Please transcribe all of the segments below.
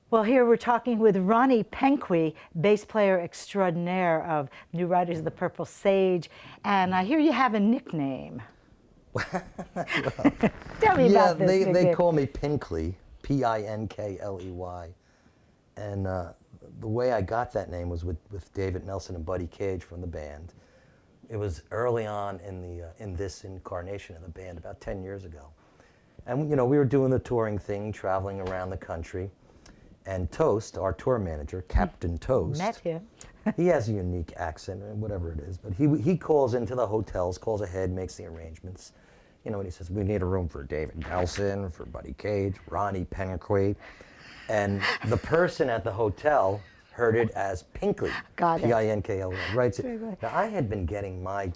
Well, here we're talking with Ronnie Penque, bass player extraordinaire of New Riders of the Purple Sage, and I hear you have a nickname. Tell me about this nickname. They call me Pinkley, P-I-N-K-L-E-Y, and the way I got that name was with David Nelson and Buddy Cage from the band. It was early on in this incarnation of the band, about 10 years ago, and we were doing the touring thing, traveling around the country. And Toast, our tour manager, Captain Toast. Met him. He has a unique accent, whatever it is, but he calls into the hotels, calls ahead, makes the arrangements. And he says, we need a room for David Nelson, for Buddy Cage, Ronnie Penque. And the person at the hotel heard it as Pinkley. Got it. P-I-N-K-L-E-Y. Writes it. Now, I had been getting my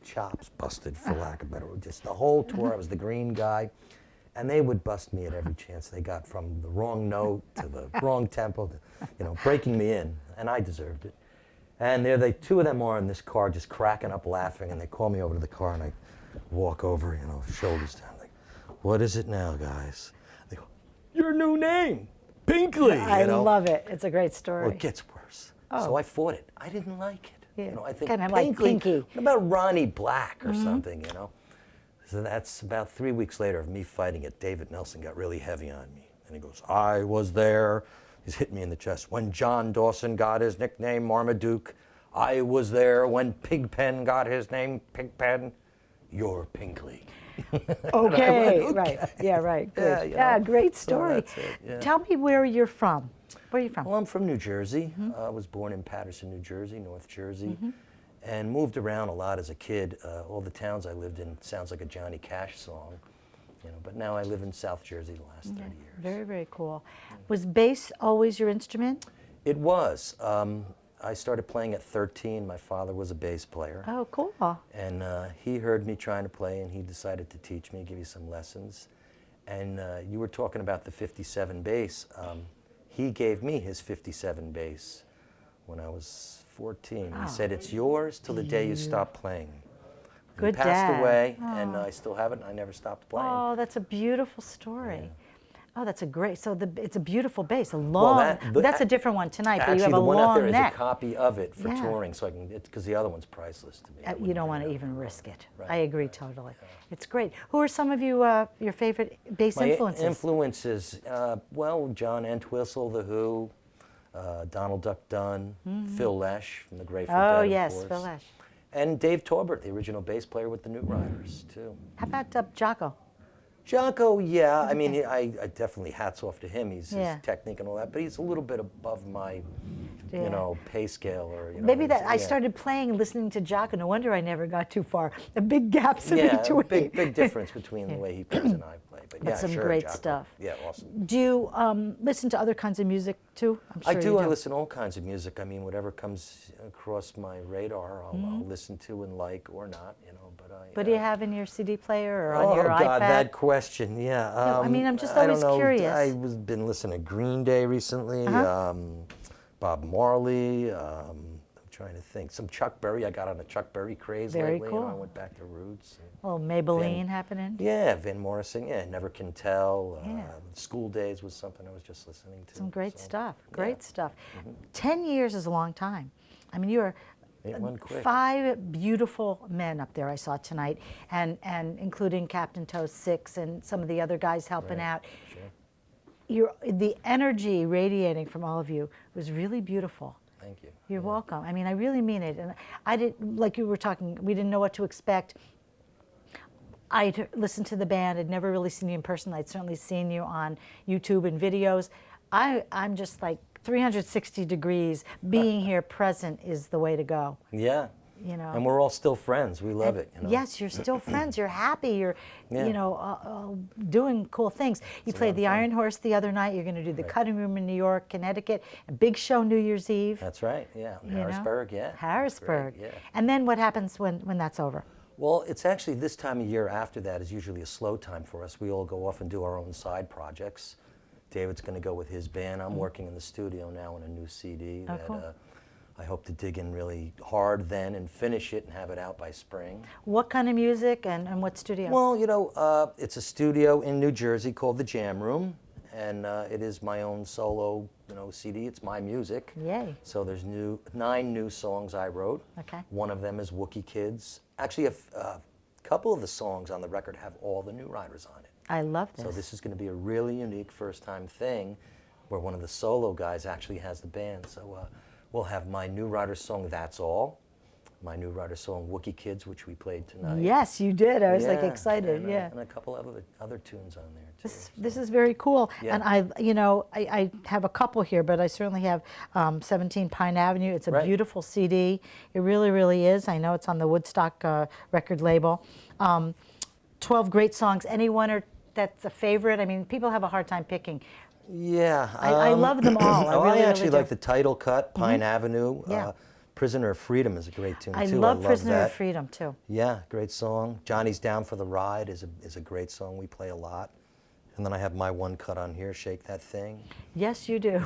chops busted, for lack of a better word, just the whole tour. I was the green guy. And they would bust me at every chance they got, from the wrong note to the wrong tempo, to, breaking me in, and I deserved it. And there two of them are in this car just cracking up laughing, and they call me over to the car, and I walk over, shoulders down, like, what is it now, guys? They go, your new name, Pinkley. I love it. It's a great story. Well, it gets worse. Oh. So I fought it. I didn't like it. Yeah. I think kind of Pinkley, like Pinky. What about Ronnie Black or something, So that's about 3 weeks later of me fighting it. David Nelson got really heavy on me. And he goes, I was there. He's hitting me in the chest. When John Dawson got his nickname Marmaduke, I was there. When Pigpen got his name Pigpen, you're Pinkley. Okay, went, okay. Right. Yeah, right. Good. Yeah, great story. So that's it, yeah. Tell me where you're from. Where are you from? Well, I'm from New Jersey. I was born in Paterson, New Jersey, North Jersey. And moved around a lot as a kid. All the towns I lived in sounds like a Johnny Cash song, but now I live in South Jersey the last 30 years. Very, very cool. Was bass always your instrument? It was. I started playing at 13. My father was a bass player. Oh, cool. And he heard me trying to play, and he decided to teach me, give me some lessons. And you were talking about the 57 bass. He gave me his 57 bass when I was 14. He said, it's yours till the day you stop playing. Good He passed dad. away, and I still have it, and I never stopped playing. Oh, that's a beautiful story. Yeah. Oh, that's a great, so it's a beautiful bass, a long, that's a different one tonight, but you have a long neck. Actually, the one out there is a copy of it for touring, so I can, because the other one's priceless to me. You don't want to even risk it. Right. I agree totally. Yeah. It's great. Who are some of you, your favorite bass influences? My influences, well, John Entwistle, The Who, Donald Duck Dunn, Phil Lesh from the Grateful Dead, of yes, course. Phil Lesh. And Dave Torbert, the original bass player with the New Riders, too. How about Jocko? Jocko, yeah. I mean, I definitely hats off to him. His technique and all that, but he's a little bit above my, pay scale. Or maybe that I started playing and listening to Jocko. No wonder I never got too far. The big gaps in between. Yeah, big difference between the way he plays and I play. But that's some great stuff. Yeah, awesome. Do you listen to other kinds of music too? I'm sure I do. You I listen to all kinds of music. I mean, whatever comes across my radar, I'll listen to and like or not. But do you have in your CD player or on your iPad? Oh God, that question. Yeah. No, I mean, I'm just always curious. I've been listening to Green Day recently. Bob Marley. I'm trying to think. Some Chuck Berry. I got on a Chuck Berry craze lately. Very cool. I went back to roots. Oh, Maybelline happening. Yeah, Van Morrison. Yeah, Never Can Tell. School Days was something I was just listening to. Some great stuff. Great stuff. 10 years is a long time. I mean, you're 5 beautiful men up there I saw tonight, and including Captain Toast 6 and some of the other guys helping out. Sure. The energy radiating from all of you was really beautiful. Thank you. You're welcome. I mean, I really mean it. And I didn't, like you were talking, we didn't know what to expect. I'd listened to the band, I'd never really seen you in person. I'd certainly seen you on YouTube and videos. I'm just like 360 degrees. Being here present is the way to go. Yeah. And we're all still friends. We love it. Yes, you're still friends. You're happy. You're, doing cool things. You played the Iron Horse the other night. You're going to do the Cutting Room in New York, Connecticut. A big show New Year's Eve. That's right. Yeah. Harrisburg. Yeah. Harrisburg. Yeah. And then what happens when that's over? Well, it's actually this time of year after that is usually a slow time for us. We all go off and do our own side projects. David's going to go with his band. I'm working in the studio now on a new CD that I hope to dig in really hard then and finish it and have it out by spring. What kind of music and what studio? Well, it's a studio in New Jersey called the Jam Room, and it is my own solo, CD. It's my music. Yay. So there's 9 new songs I wrote. Okay. One of them is Wookiee Kids. Actually, a couple of the songs on the record have all the New Riders on it. I love this. So this is going to be a really unique first-time thing where one of the solo guys actually has the band. So we'll have my New Riders song, That's All, my New Riders song, Wookiee Kids, which we played tonight. Yes, you did. I was like excited. And, yeah. And a couple of other tunes on there too. This is very cool. Yeah. And I have a couple here, but I certainly have 17 Pine Avenue. It's a beautiful CD. It really, really is. I know it's on the Woodstock record label. 12 great songs. Anyone that's a favorite? I mean, people have a hard time picking. Yeah. I love them all. I actually like the title cut, Pine Avenue. Yeah. Prisoner of Freedom is a great tune, too. I love Prisoner of Freedom, too. Yeah, great song. Johnny's Down for the Ride is a great song we play a lot. And then I have my one cut on here, Shake That Thing. Yes, you do.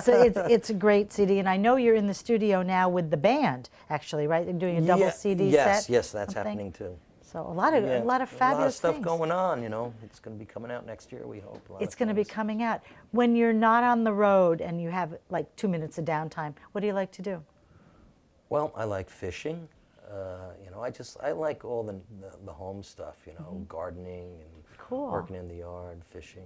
So it's a great CD. And I know you're in the studio now with the band, actually, right? They're doing a double CD set. Yes, that's happening, too. So a lot of fabulous things. A lot of stuff going on, It's going to be coming out next year, we hope. It's going to be coming out. When you're not on the road and you have like 2 minutes of downtime, what do you like to do? Well, I like fishing. I like all the home stuff, gardening and working in the yard, fishing,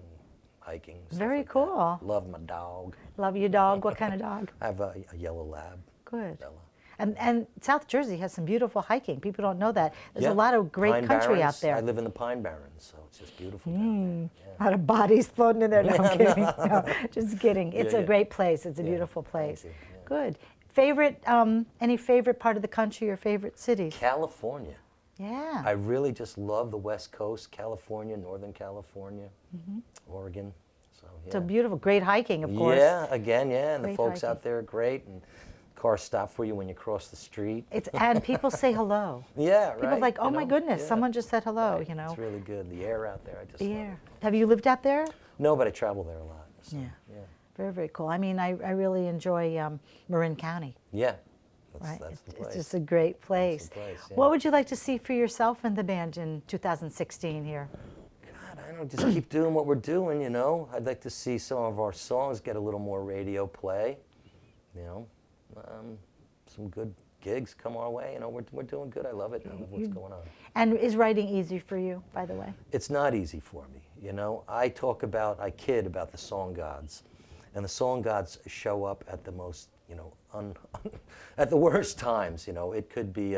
hiking. Very cool. Love my dog. Love your dog. What kind of dog? I have a yellow lab. Good. Bella. And South Jersey has some beautiful hiking. People don't know that. There's a lot of great country out there. I live in the Pine Barrens, so it's just beautiful down there. A lot of bodies floating in there. No, I'm kidding. No, just kidding. It's a great place. It's a beautiful place. Good. Favorite, any favorite part of the country or favorite cities? California. Yeah. I really just love the West Coast, California, Northern California, Oregon. So, yeah. So beautiful. Great hiking, of course. Yeah, again, and Great the folks hiking. out there are great, and cars stop for you when you cross the street. And people say hello. Yeah, right. People are like, oh my goodness, someone just said hello, Right. It's really good. The air out there, I just love it. Have you lived out there? No, but I travel there a lot. So, yeah. Very, very cool. I mean, I really enjoy Marin County. Yeah, Right? that's the place. It's just a great place. That's the place, yeah. What would you like to see for yourself and the band in 2016 here? God, I don't just keep doing what we're doing, I'd like to see some of our songs get a little more radio play, some good gigs come our way. We're doing good. I love it. I love what's going on. And is writing easy for you, by the way? It's not easy for me. I kid about the song gods. And the song gods show up at the most, at the worst times. It could be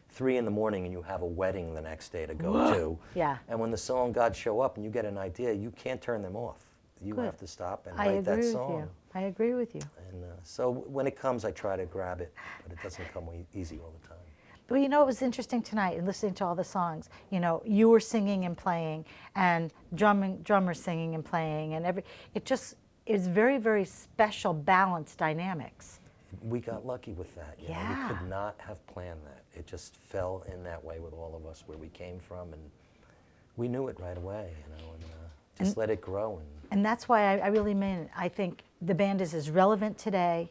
3 in the morning and you have a wedding the next day to go to. Yeah. And when the song gods show up and you get an idea, you can't turn them off. You have to stop and write that song. I agree with you. And so when it comes, I try to grab it, but it doesn't come easy all the time. Well, it was interesting tonight in listening to all the songs. You were singing and playing, and drummers singing and playing, and it's very, very special, balanced dynamics. We got lucky with that. We could not have planned that. It just fell in that way with all of us where we came from, and we knew it right away, and just let it grow. And that's why I really mean it. I think the band is as relevant today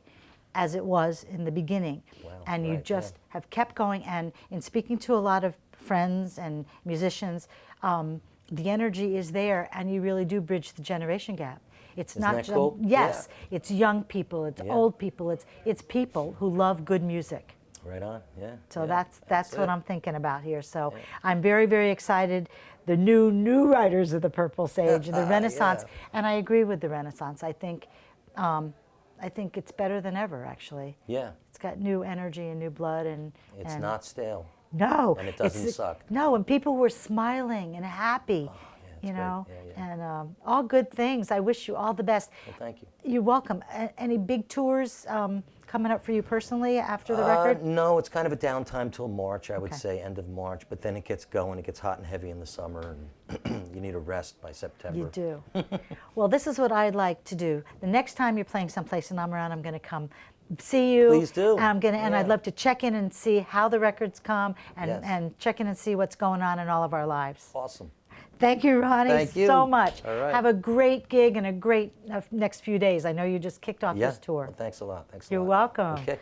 as it was in the beginning. Wow, and you just have kept going. And in speaking to a lot of friends and musicians, the energy is there, and you really do bridge the generation gap. It's Isn't not that just cool? yes, it's young people, it's old people, it's people who love good music. Right on, yeah. So that's what I'm thinking about here. So I'm very, very excited. The new writers of the Purple Sage, the Renaissance, and I agree with the Renaissance. I think it's better than ever, actually. Yeah. It's got new energy and new blood, and it's not stale. No, and it doesn't suck. No, and people were smiling and happy. Oh, yeah, and all good things. I wish you all the best. Well, thank you. You're welcome. Any big tours coming up for you personally after the record? No, it's kind of a downtime till March, I would say, end of March. But then it gets going. It gets hot and heavy in the summer, and you need a rest by September. You do. Well, this is what I'd like to do. The next time you're playing someplace and I'm around, I'm going to come see you. Please do. And I'd love to check in and see how the records come, and check in and see what's going on in all of our lives. Awesome. Thank you, Ronnie, Thank you so much. All right. Have a great gig and a great next few days. I know you just kicked off this tour. Well, thanks a lot. You're welcome. Okay.